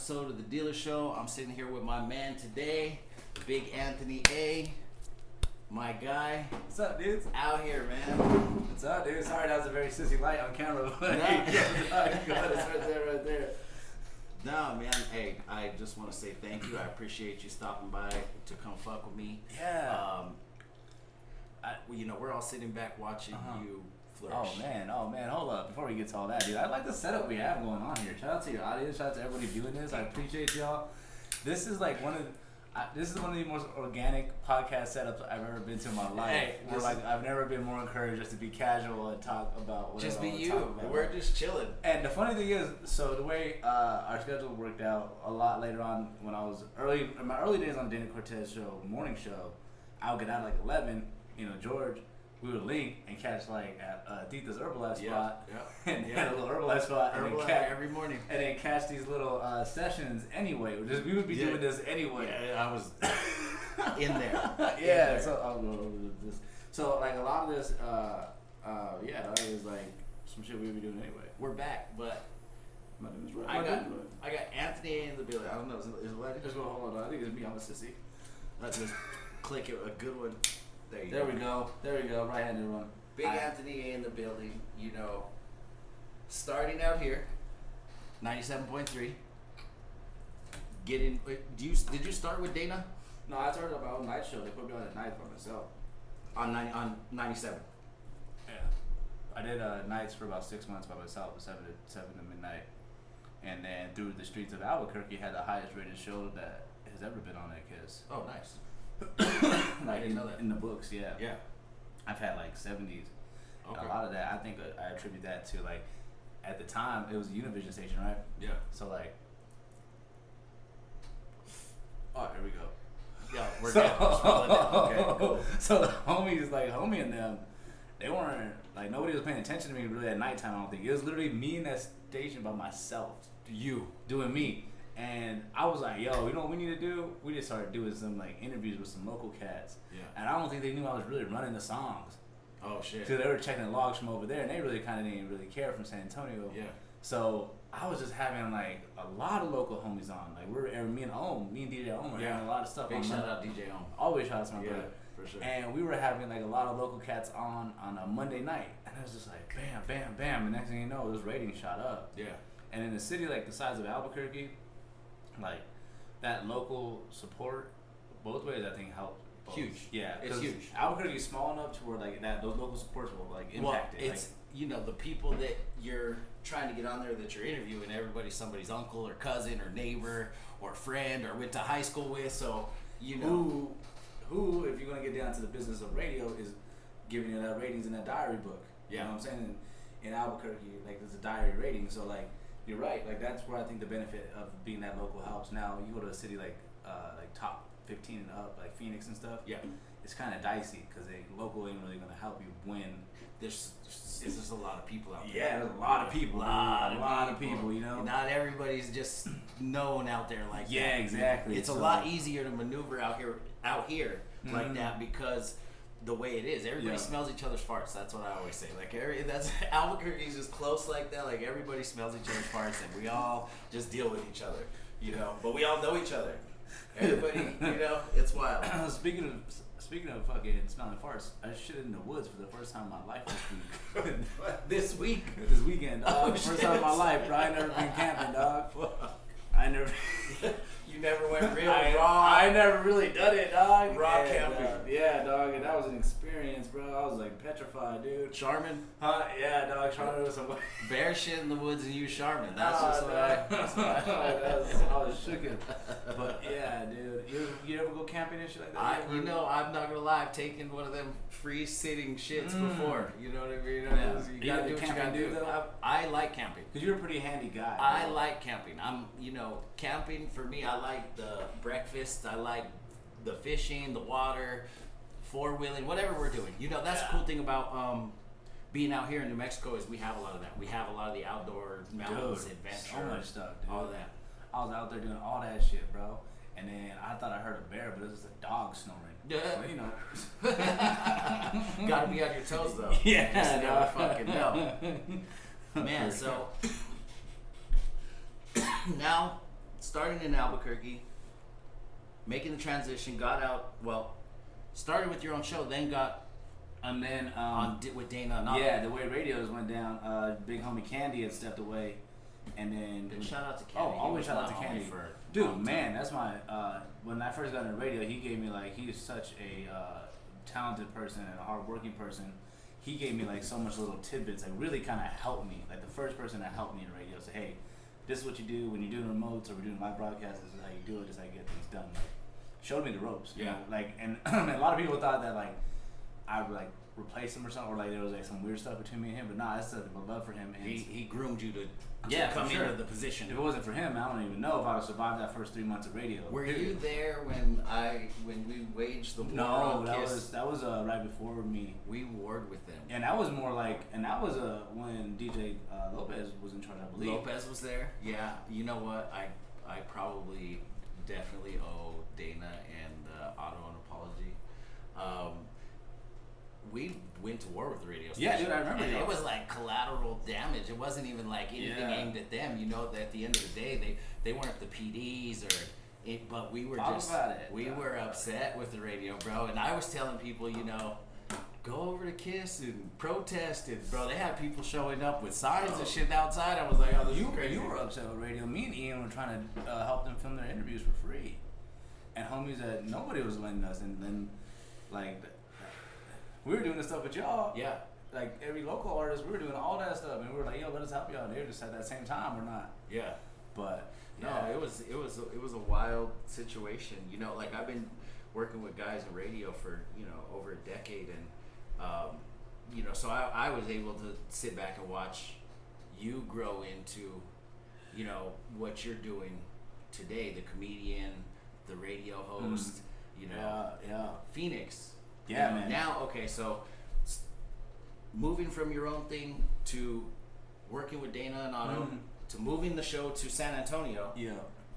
episode of The Dealer Show. I'm sitting here with my man today, the big Anthony A. My guy. What's up, dudes? Out here, man. What's up, dude? Sorry, that was a very sissy light on camera. But No. it's right there. No, man. Hey, I just want to say thank you. I appreciate you stopping by to come fuck with me. Yeah. We're all sitting back watching you flourish. Oh man, hold up. Before we get to all that, dude, I like the setup we have going on here. Shout out to your audience, shout out to everybody viewing this. I appreciate y'all. This is like one of the most organic podcast setups I've ever been to in my life. Hey, I've never been more encouraged just to be casual and talk about whatever Just be I wanna you. talk about. We're just chilling. And the funny thing is, so the way our schedule worked out a lot later on when I was in my early days on the Dana Cortez show, morning show, I would get out at like 11, George, we would link and catch like at Tita's Herbalife spot, and a little Herbalife spot, Herbalife and then every morning. and then catch these little sessions anyway. We would be doing this anyway. Yeah, I was in there. Yeah, so like a lot of this, that is like some shit we would be doing anyway. We're back, but My name is Red. I got Anthony in the building. I don't know. Is it Letty? Just hold on. I think it's me. I'm a sissy. Let's just click it. A good one. There we go. Right-handed one. Big Anthony A in the building. Starting out here, 97.3. Did you start with Dana No, I started my own night show. They put me on at night by myself. on 97? Yeah. I did nights for about 6 months by myself, 7 to midnight. And then through the streets of Albuquerque, had the highest rated show that has ever been on that Kiss. Oh, nice. Like didn't know that. in the books, yeah. Yeah. I've had like 70s. Okay. And a lot of that, I think I attribute that to like, at the time, it was a Univision station, right? Yeah. So like, oh, here we go. Yeah, we're down. Okay, cool. So the homies, like Homie and them, they weren't, like nobody was paying attention to me really at nighttime, I don't think. It was literally me in that station by myself. You. Doing me. And I was like, yo, you know what we need to do? We just started doing some like interviews with some local cats. Yeah. And I don't think they knew I was really running the songs. Oh, shit. Because they were checking the logs from over there, and they really kind of didn't really care from San Antonio. Yeah. So I was just having like a lot of local homies on. Like me and DJ Ohm were having a lot of stuff Big on. shout out DJ Ohm. Always shout out to my brother. For sure. And we were having like a lot of local cats on a Monday night, and it was just like bam, bam, bam. And next thing you know, those ratings shot up. Yeah. And in a city like the size of Albuquerque, like that local support both ways, I think helped. Both. Huge. Yeah, it's huge. Albuquerque is small enough to where like those local supports will like impact it. It's the people that you're trying to get on there that you're interviewing, everybody's somebody's uncle or cousin or neighbor or friend or went to high school with. So who, if you're gonna get down to the business of radio, is giving you that ratings in that diary book. You know what I'm saying? In Albuquerque, like there's a diary rating. So like you're right. Like that's where I think the benefit of being that local helps. Now you go to a city like top 15 and up, like Phoenix and stuff. Yeah. It's kind of dicey because local ain't really gonna help you win. There's just a lot of people out there. Yeah, there's a lot of people. A lot of people. Not everybody's just known out there like that. Yeah, exactly. It's a lot easier to maneuver out here like that because the way it is, everybody smells each other's farts. That's what I always say. Like Albuquerque's just close like that. Like everybody smells each other's farts, and we all just deal with each other. But we all know each other. Everybody, it's wild. Speaking of fucking smelling farts, I shit in the woods for the first time in my life this week. This weekend, dog. First time in my life, bro. I never been camping, dog. I never. You never went real raw. I never really done it, dog. Raw camping. Yeah, dog. And that was an experience, bro. I was like petrified, dude. Charmin? Huh? Yeah, dog. Charmin was some bear shit in the woods and you Charmin. That's just what I was shooken. But yeah, dude. You ever go camping and shit like that? I'm not gonna lie. I've taken one of them free sitting shits before. You know what I mean? You gotta do what you gotta do, though. I like camping. Because you're a pretty handy guy. I like camping. Camping for me, I like the breakfast. I like the fishing, the water, four-wheeling, whatever we're doing. That's the cool thing about being out here in New Mexico is we have a lot of that. We have a lot of the outdoor mountains, adventure, so much stuff, dude. all that. I was out there doing all that shit, bro. And then I thought I heard a bear, but it was just a dog snoring. Yeah. Well, Gotta be on your toes though. Yeah, you just never fucking know. Man, so now starting in Albuquerque, making the transition, got out. Well, started with your own show, then got and then with Dana. Yeah, the way radios went down, big homie Candy had stepped away, and then shout out to Candy. Oh, always shout out to Candy. Dude, man, that's my when I first got into radio, he gave me like he is such a talented person and a hardworking person. He gave me like so much little tidbits, like really kind of helped me. Like the first person that helped me in radio said, "Hey, this is what you do when you're doing remotes or we're doing live broadcasts. This is how you do it. This is how you get things done." Like, showed me the ropes. You know? Like, and a lot of people thought that like I would like replace him or something, or like there was like some weird stuff between me and him. But nah, that's the love for him. And he groomed you to come into the position. If it wasn't for him, I don't even know if I would have survived that first 3 months of radio. Were you there when we waged the war? No, that was right before me. We warred with them, and that was more like, and that was when DJ Lopez was in charge, I believe. Lopez was there. Yeah, you know what? I probably definitely owe Dana and Otto an apology. We went to war with the radio station. Yeah, dude, I remember. And it was like collateral damage. It wasn't even like anything aimed at them. You know, that at the end of the day, they weren't the PDs but we were we were upset with the radio, bro. And I was telling people, you know, go over to KISS and protest it, bro. They had people showing up with signs and shit outside. I was like, oh, this is crazy. You were upset with radio. Me and Ian were trying to help them film their interviews for free, and homies that nobody was lending us, and then like. We were doing this stuff with y'all. Yeah. Like every local artist, we were doing all that stuff, and we were like, "Yo, let us help y'all." They were just at that same time or not. Yeah. But no, it was a wild situation. You know, like I've been working with guys in radio for over a decade, and you know, so I was able to sit back and watch you grow into, you know, what you're doing today. The comedian, the radio host. You know. Yeah. Phoenix. Yeah, man. Now, okay, so moving from your own thing to working with Dana and Otto to moving the show to San Antonio. Yeah.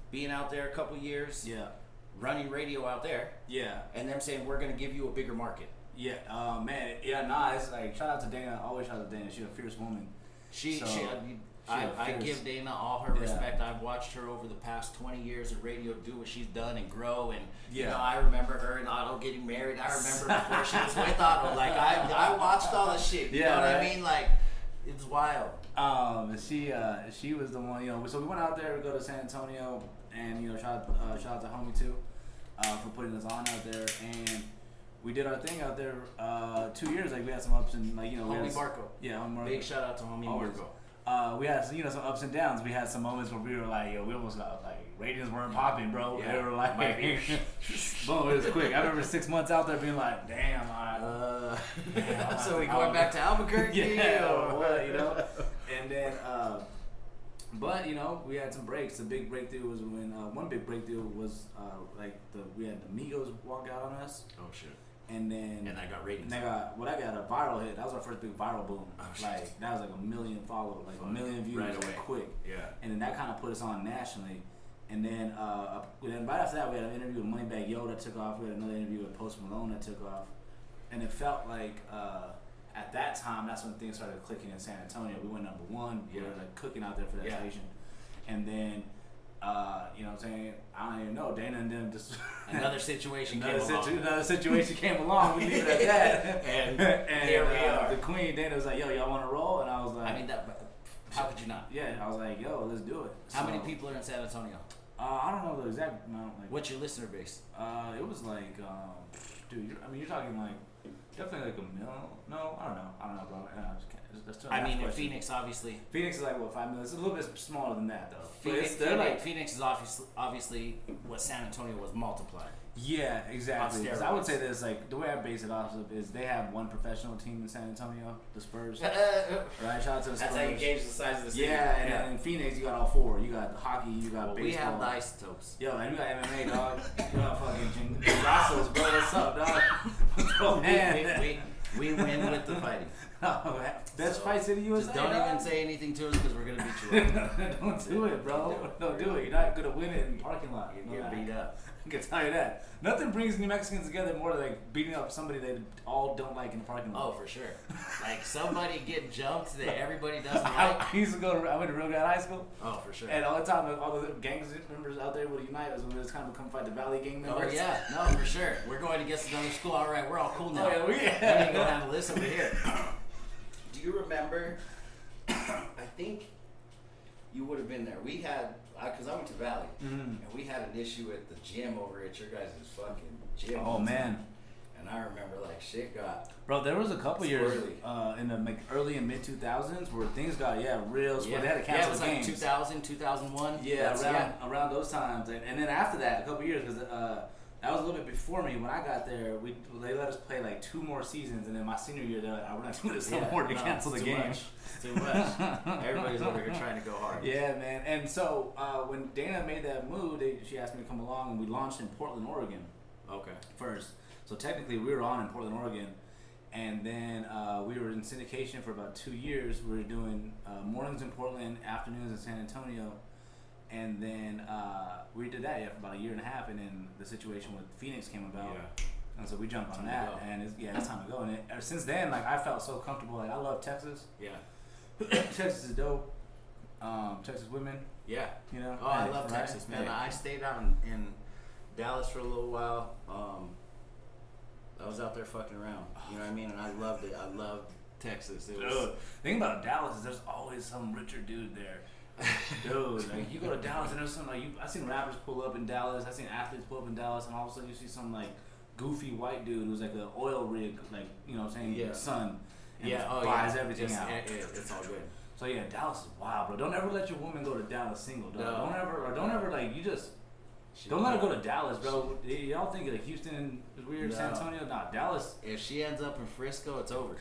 Being out there a couple years. Yeah. Running radio out there. Yeah. And them saying, we're going to give you a bigger market. Yeah. Man. Yeah, nah, it's like, shout out to Dana. Always shout out to Dana. She's a fierce woman. I give Dana all her respect. I've watched her over the past 20 years of radio do what she's done and grow. And you know, I remember her and Otto getting married. I remember before she was with Otto. Like I watched all the shit. You know what I mean? Like it's wild. She was the one. You know, so we went out there to go to San Antonio, and you know, shout out to homie too, for putting us on out there. And we did our thing out there 2 years. Like we had some ups and like homie Marco. Yeah, homie Marco. Big shout out to homie Marco. We had some ups and downs. We had some moments where we were like, we almost got like ratings weren't popping, bro. Yeah. They were like, boom, it was quick. I remember 6 months out there being like, damn. So we going back to Albuquerque or what, you know? And then, but you know, we had some breaks. The big breakthrough was when one big breakthrough was we had the Migos walk out on us. Oh shit. And I got ratings. I got a viral hit. That was our first big viral boom. Oh, like that was like 1 million followers, like 1 million views right away. Like, quick. Yeah. And then that kind of put us on nationally. And then right after that, we had an interview with Moneybagg Yo that took off. We had another interview with Post Malone that took off. And it felt like at that time, that's when things started clicking in San Antonio. We went number one. We were like cooking out there for that station. And then. You know what I'm saying? I don't even know. Dana and them just another situation came along. We leave it at that. and here we are. The queen Dana was like, "Yo, y'all want to roll?" And I was like, "I mean, how could you not?" Yeah, I was like, "Yo, let's do it." How many people are in San Antonio? I don't know the exact amount. Like, what's your listener base? It was like, dude. You're talking like definitely like a million. No, I don't know, bro. I mean, in Phoenix, obviously. Phoenix is like what 5 million. It's a little bit smaller than that, though. Phoenix is obviously what San Antonio was multiplied. Yeah, exactly. Because I would say this, like the way I base it off of is they have one professional team in San Antonio, the Spurs. Right, shout out to the Spurs. That's how you gauge the size of the city. Yeah, and in Phoenix you got all four. You got hockey, you got baseball. We have the Isotopes. Yo, and we got MMA, dog. You got fucking Jingazos, bro. What's up, dog? Oh man, we win with the fighting. Best fights in the USA. Just don't even say anything to us because we're gonna beat you up. Don't do it, bro. Don't do it. You're not gonna win it in the parking lot. You get beat up. I can tell you that. Nothing brings New Mexicans together more than like beating up somebody they all don't like in the parking lot. Oh, for sure. Like somebody getting jumped that everybody doesn't like. I went to Rio Grande High School. Oh, for sure. And all the time, all the gang members out there would unite us when it was time to come fight the Valley gang members. Oh, yeah. No, for sure. We're going against another school. All right, we're all cool now. Oh, yeah, we need to go handle this over here. Do you remember? I think you would have been there. We had, because I went to Valley, and we had an issue at the gym over at your guys' fucking gym. Oh, man. And I remember, like, shit got... Bro, there was a couple years in the early and mid 2000s where things got real. Yeah. They had to cancel the games. Like 2000, 2001. Yeah, around those times, and then after that, a couple years, because that was a little bit before me. When I got there, they let us play like 2 more seasons, and then my senior year, they're like, we're not doing this no more to cancel the game. It's too much. Everybody's over here trying to go hard. Yeah, man. And so when Dana made that move, she asked me to come along, and we launched in Portland, Oregon. Okay. First, so technically we were on in Portland, Oregon. And then we were in syndication for about 2 years. We were doing mornings in Portland, afternoons in San Antonio. And then we did that for about 1.5 years. And then the situation with Phoenix came about. Yeah. And so we jumped on that. And it's time to go. And since then, like, I felt so comfortable. Like, I love Texas. Yeah. Texas is dope. Texas women. Yeah. You know? Oh, I love Texas, man. Yeah. I stayed out in Dallas for a little while. I was out there fucking around, you know what I mean? And I loved it. I loved Texas. It was... Dude, the thing about Dallas is there's always some richer dude there. Dude, like, you go to Dallas and there's some, like, I've seen rappers pull up in Dallas. I've seen athletes pull up in Dallas, and all of a sudden you see some, like, goofy white dude who's like an oil rig, like, you know what I'm saying, son. And buys everything out. It's all good. So yeah, Dallas is wild, bro. Don't ever let your woman go to Dallas single, dog. No. Don't ever like, you just... Don't let her go to Dallas, bro. Y'all think like Houston is weird, San Antonio? Nah, Dallas. If she ends up in Frisco, it's over.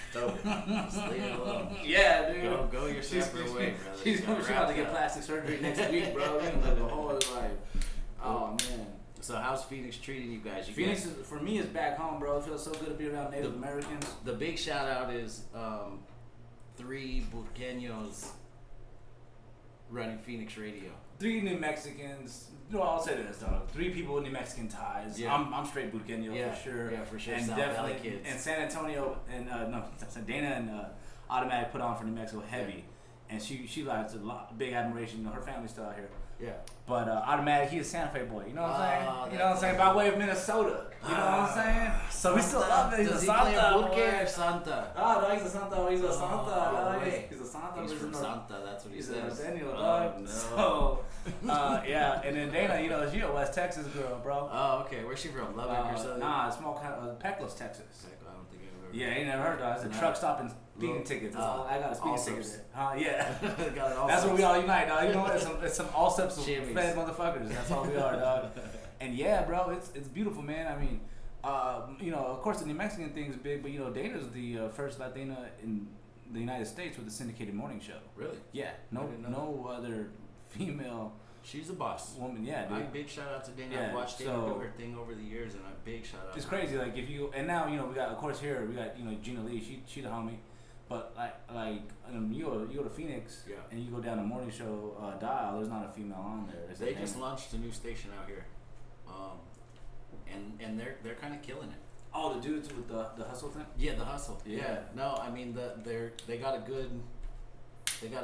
It's over. Just leave it alone. Yeah, dude. Go your separate way, brother. She's about to get plastic surgery next week, bro. We're gonna live a whole other life. Oh, man. So how's Phoenix treating you guys? Phoenix, for me, is back home, bro. It feels so good to be around Native Americans. The big shout out is 3 Burqueños running Phoenix Radio. 3 New Mexicans. No, I'll say this, dog. 3 people with New Mexican ties. Yeah. I'm straight Burqueño for sure. Yeah, for sure. And South definitely, Valley kids. And San Antonio and Dana and Automatic put on for New Mexico heavy, and she likes a lot, big admiration. You know, her family's still out here. Yeah. But Automatic, he's a Santa Fe boy. You know what I'm saying? You know what I'm saying? By way of Minnesota. You know what I'm saying? So we still love it. He's a Santa. Burque or Santa? Oh, no, he's a Santa. He's a Santa. He's a Santa. He's from Santa. That's what he says. He's a Daniel, dog. No. So, yeah. And then Dana, you know, she's a West Texas girl, bro. Oh, okay. Where's she from? Lubbock or something? Nah, small kind of Pecos, Texas. I don't think I've ever. Yeah, ain't never heard of it. It's a truck stop and speeding tickets. I got a speeding ticket. Yeah. That's where we all unite, dog. You know what? It's some all steps of fed motherfuckers. That's all we are, dog. And yeah, bro, it's beautiful, man. I mean, you know, of course the New Mexican thing is big, but you know, Dana's the first Latina in the United States with a syndicated morning show. Really? Yeah. No other female. She's a boss. Woman, yeah, dude. Big shout out to Dana. Yeah, I've watched Dana do her thing over the years, and a big shout out. It's crazy, like if you and now you know we got, of course, here we got, you know, Gina Lee. She the homie, but like you go to Phoenix, and you go down the morning show dial. There's not a female on there. They just launched a new station out here, and they're kind of killing it. Oh, the dudes with the hustle thing. Yeah, the hustle. Yeah. No, I mean they got a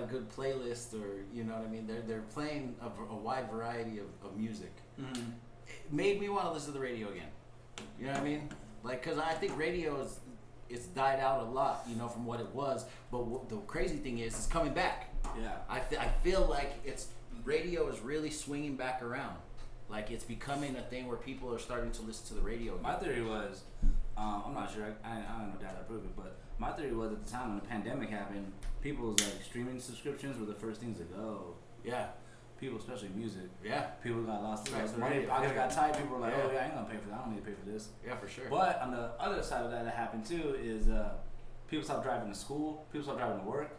good playlist, or you know what I mean. They're playing a wide variety of music. Mm-hmm. It made me want to listen to the radio again. You know what I mean? Like, cause I think radio it's died out a lot, you know, from what it was. But the crazy thing is, it's coming back. Yeah. I feel like radio is really swinging back around. Like it's becoming a thing where people are starting to listen to the radio again. My theory was, I'm not sure. I don't know data to prove it, but my theory was at the time when the pandemic happened, people's like streaming subscriptions were the first things to go. Yeah. People, especially music. Yeah. People got lost. Pockets got tight. People were like, oh yeah, I ain't gonna pay for that. I don't need to pay for this. Yeah, for sure. But on the other side of that happened too is people stopped driving to school. People stopped driving to work.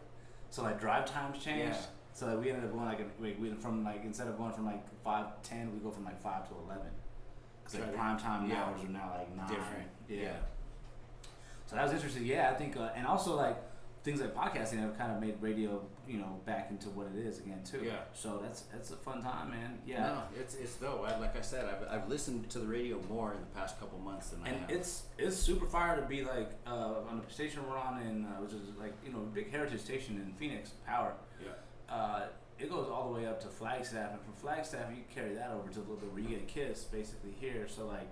So like drive times changed. Yeah. So like we ended up going we from like, instead of going from like 5:10, we go from like 5 to 11. Because like prime time hours are now like 9. Different. Yeah. So that was interesting. Yeah, I think, and also like things like podcasting have kind of made radio, back into what it is again too. Yeah. So that's a fun time, man. Yeah. No, it's dope. Like I said, I've listened to the radio more in the past couple months than I have. It's super fire to be like on the station we're on in which is like a big heritage station in Phoenix, Power. Yeah. It goes all the way up to Flagstaff, and from Flagstaff you carry that over to a little bit where you get a Kiss basically here. So like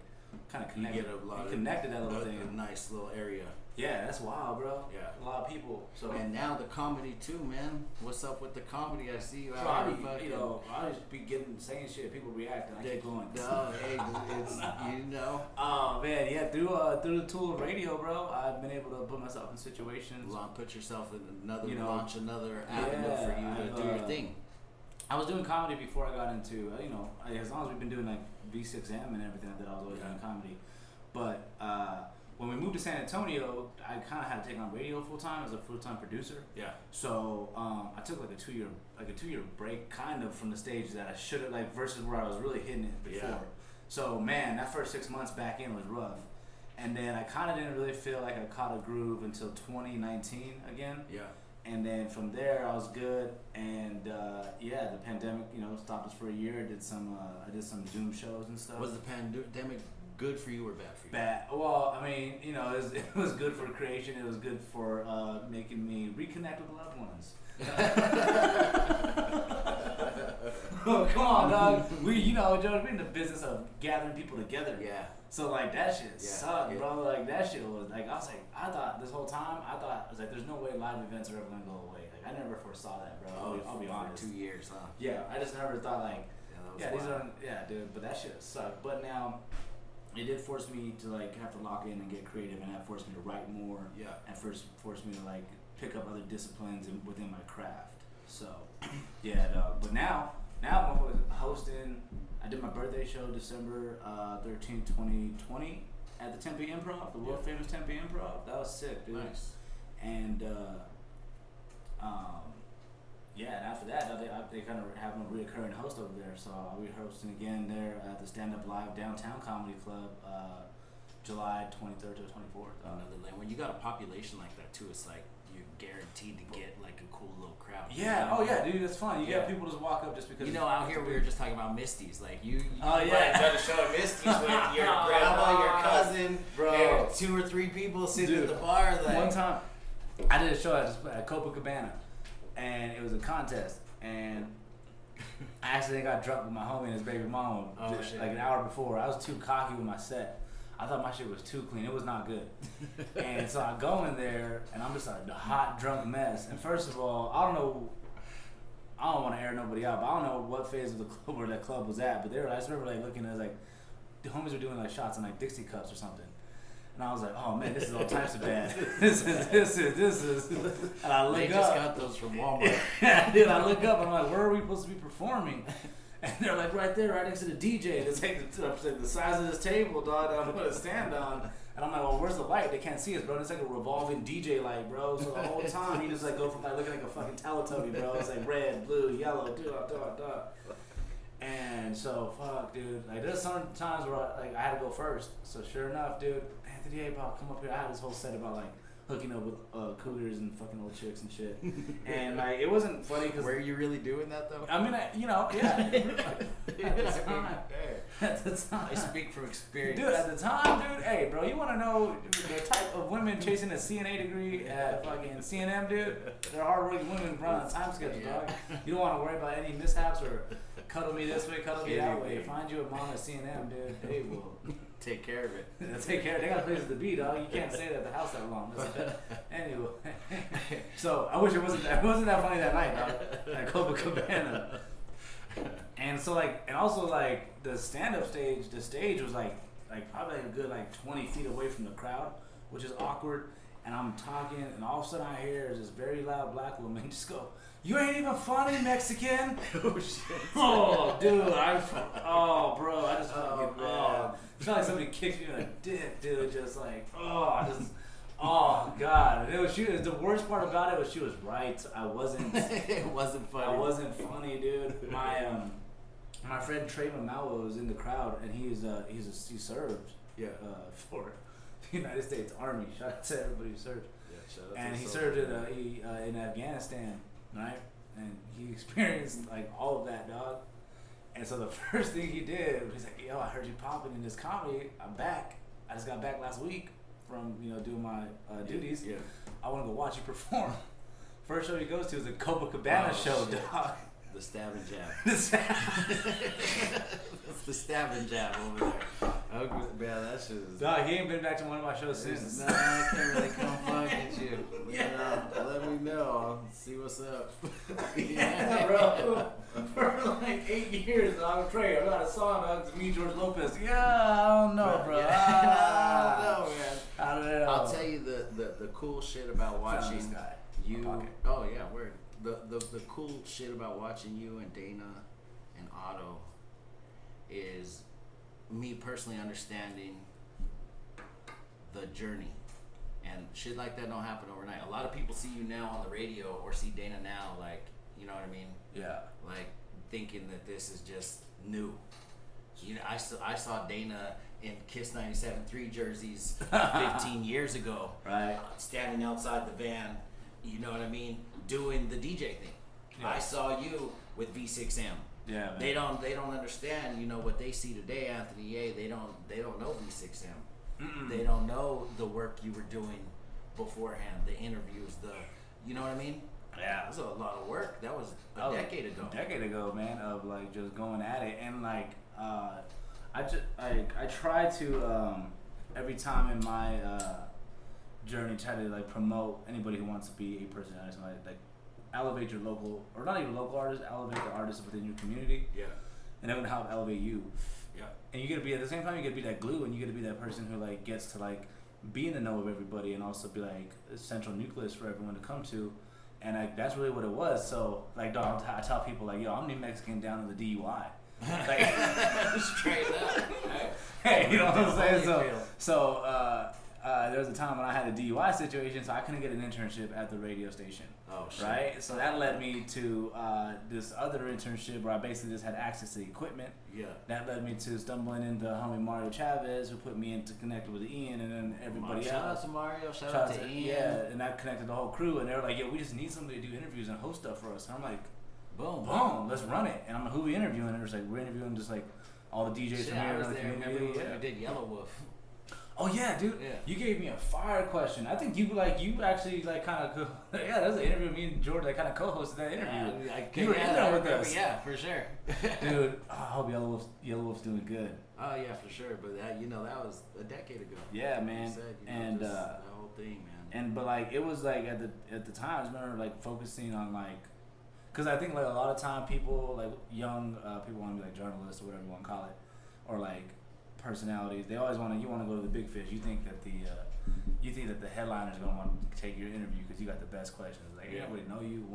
kind of connected. You connected that little thing. A nice little area. Yeah, that's wild, bro. Yeah, a lot of people. So and now the comedy too, man. What's up with the comedy? I see you so out here. I just be saying shit. People react, and I keep going. No, hey, it's Oh man, yeah. Through the tool of radio, bro, I've been able to put myself in situations. Put yourself in another launch another avenue for you to do your thing. I was doing comedy before I got into as long as we've been doing like V6M and everything like that, I was always doing comedy. But when we moved to San Antonio, I kind of had to take on radio full time as a full time producer. Yeah. So I took like a 2 year break kind of from the stage that I should have versus where I was really hitting it before. Yeah. So man, that first 6 months back in was rough. And then I kind of didn't really feel like I caught a groove until 2019 again. Yeah. And then from there I was good, and the pandemic, stopped us for a year. I did some Zoom shows and stuff. Was the pandemic good for you or bad for you? Bad. Well, I mean, it was good for creation. It was good for making me reconnect with loved ones. Oh, come on, dog. Joe, we're in the business of gathering people together. Yeah. So like that shit sucked, bro. Like that shit was like I thought this whole time I was like, there's no way live events are ever gonna go away. Like I never foresaw that, bro. I'll be honest. For 2 years, huh? Yeah, I just never thought like, these dude. But that shit sucked. But now, it did force me to like have to lock in and get creative, and that forced me to write more. Yeah. And forced me to like pick up other disciplines within my craft. So, yeah, dog. But now I'm hosting. I did my birthday show December 13th, 2020 at the Tempe Improv, the world famous Tempe Improv. That was sick, dude. Nice. And and after that, they kind of have a reoccurring host over there. So I'll be hosting again there at the Stand Up Live Downtown Comedy Club, July 23rd to 24th. Another land. When you got a population like that too, it's like you're guaranteed to get like a cool little crowd. Yeah. Oh yeah, dude, it's fun. You get people just walk up just because. Out here we were just talking about Misties. Like you try to show Misties with your grandma, your cousin, bro, and 2 or 3 people sitting at the bar. Like one time, I did a show at Copacabana, and it was a contest, and I accidentally got drunk with my homie and his baby mama like an hour before. I was too cocky with my set. I thought my shit was too clean. It was not good. And so I go in there, and I'm just like a hot, drunk mess. And first of all, I don't want to air nobody out, but I don't know what phase of the club where that club was at. But I just remember like looking at like the homies were doing like shots in like Dixie cups or something. And I was like, oh man, this is all types of bad. This is. And I look up. They just got those from Walmart. Dude, I look up. I'm like, where are we supposed to be performing? And they're like right there, right next to the DJ. It's like the size of this table, dog, that I'm gonna stand on. And I'm like, well, where's the light? They can't see us, bro. And it's like a revolving DJ light, bro. So the whole time you just like go from like looking like a fucking Teletubby, bro. It's like red, blue, yellow, And so fuck, dude. Like there's some times where I had to go first. So sure enough, dude, Anthony A-Pop, come up here. I had this whole set about like hooking up with cougars and fucking old chicks and shit. And like it wasn't funny because were you really doing that though? I mean, at the time, I speak from experience, dude. At the time, dude, hey, bro, you want to know the type of women chasing a CNA degree at fucking CNM, dude? They're hardworking women run on a time schedule, dog. You don't want to worry about any mishaps or cuddle me this way, cuddle me that way. Find you a mom at CNM, dude. They will take care of it. Take care. They got places to be, dog. You can't stay at the house that long. Anyway, so I wish it wasn't that funny that night, dog. At Copacabana. And so and also the stand-up stage, the stage was like probably a good 20 feet away from the crowd, which is awkward. And I'm talking, and all of a sudden I hear this very loud black woman just go, "You ain't even funny, Mexican." Oh shit. Oh dude, bro, I just fucking I felt like somebody kicked me in the dick, dude. Just like, oh god. And the worst part about it was she was right. I wasn't. It wasn't funny. I wasn't funny, dude. My friend Trey Mamawa was in the crowd, and he served. Yeah. United States Army. Shout out to everybody who served. Yeah, shout out and to he the served soldiers. in Afghanistan, right? And he experienced like all of that, dog. And so the first thing he did, he's like, "Yo, I heard you popping in this comedy. I'm back. I just got back last week from doing my duties. Yeah. I want to go watch you perform." First show he goes to is a Copacabana show, shit. dog. The stab and jab. It's the stab and jab over there. Man, that shit is. Dog, he ain't been back to one of my shows since. Nah, I can't really come fuck at you. Let me know. I'll see what's up. Yeah, bro. For like 8 years, dog. Trey, I got a song, dog. It's me, George Lopez. Yeah, I don't know, bro. I don't know, man. I don't know. I'll tell you the cool shit about watching this guy. you. Oh yeah, word. The cool shit about watching you and Dana and Otto is me personally understanding the journey, and shit like that don't happen overnight. A lot of people see you now on the radio or see Dana now, like, you know what I mean? Yeah. Like thinking that this is just new. You know, I saw Dana in Kiss 97.3 jerseys 15 years ago, Right. Standing outside the van, you know what I mean, doing the DJ thing. Yeah. I saw you with V6M. Yeah, man. They don't understand, what they see today, Anthony A. They don't know V6M. Mm-mm. They don't know the work you were doing beforehand, the interviews, you know what I mean? Yeah. That was a lot of work. That was a decade ago. A decade ago, man, of like just going at it. And like I try to every time in my journey try to like promote anybody who wants to be a personality, like elevate your local, or not even local artists, elevate the artists within your community. Yeah. And they're gonna help elevate you. Yeah. And you gotta be, at the same time, you gotta be that glue, and you gotta be that person who like gets to like be in the know of everybody, and also be like a central nucleus for everyone to come to. And like that's really what it was. So like, dog, I tell people like, yo, I'm New Mexican down in the DUI. Like, straight up. Hey, you know what I'm saying? So there was a time when I had a DUI situation, so I couldn't get an internship at the radio station. Oh, shit. Right? So that led me to this other internship where I basically just had access to equipment. Yeah. That led me to stumbling into homie Mario Chavez, who put me into connected with Ian, and then everybody else. Shout out to Mario. Shout out to Ian. Yeah, and that connected the whole crew, and they were like, "Yo, we just need somebody to do interviews and host stuff for us." And I'm like, "Boom, let's run it." And I'm like, "Who we interviewing?" And it was like, "We're interviewing just like all the DJs from here in the community." Yeah. We did Yellow Wolf. Oh yeah, dude. Yeah. You gave me a fire question. I think you actually like kind of yeah. That was an interview. Me and George kind of co-hosted that interview. You were in there with us. Yeah, for sure. Dude, I hope Yellow Wolf's doing good. Oh yeah, for sure. But that that was a decade ago. Yeah, man. And that whole thing, man. And but like it was like at the time, I just remember like focusing on like, because I think like a lot of time people like young people want to be like journalists or whatever you want to call it, or like personalities. They always want to go to the big fish. You think that the headliner's gonna want to take your interview because you got the best questions. Like everybody know you.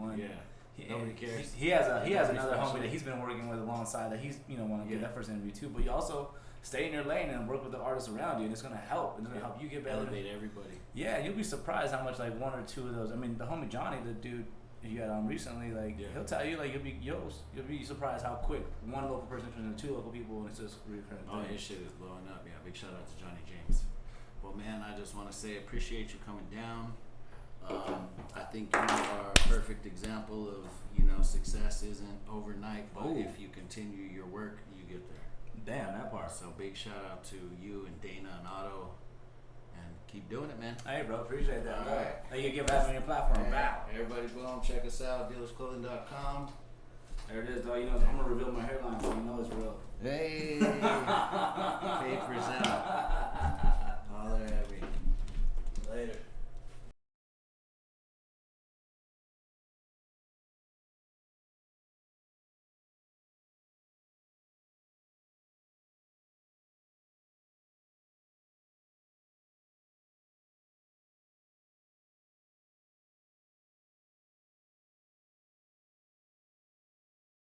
Nobody cares. He has another homie that he's been working with alongside that he's want to get that first interview too. But you also stay in your lane and work with the artists around you, and it's gonna help. It's gonna help you get better. Elevate everybody. Yeah, you'll be surprised how much like one or two of those. I mean, the homie Johnny, the dude you had on recently, like he'll tell you like you'll be surprised how quick one local person turns into two local people, and it's just recurring. Oh, his shit is blowing up. Yeah, big shout out to Johnny James. Well, man, I just want to say appreciate you coming down. I think you are a perfect example of success isn't overnight, but if you continue your work, you get there. Damn, that part. So big shout out to you and Dana and Otto, and keep doing it, man. Hey, bro, appreciate that. All right. Thank you for giving us on your platform. Hey, Wow. everybody go and check us out, dealersclothing.com. There it is, though. I'm gonna reveal my hairline, so you know it's real. Hey, papers out.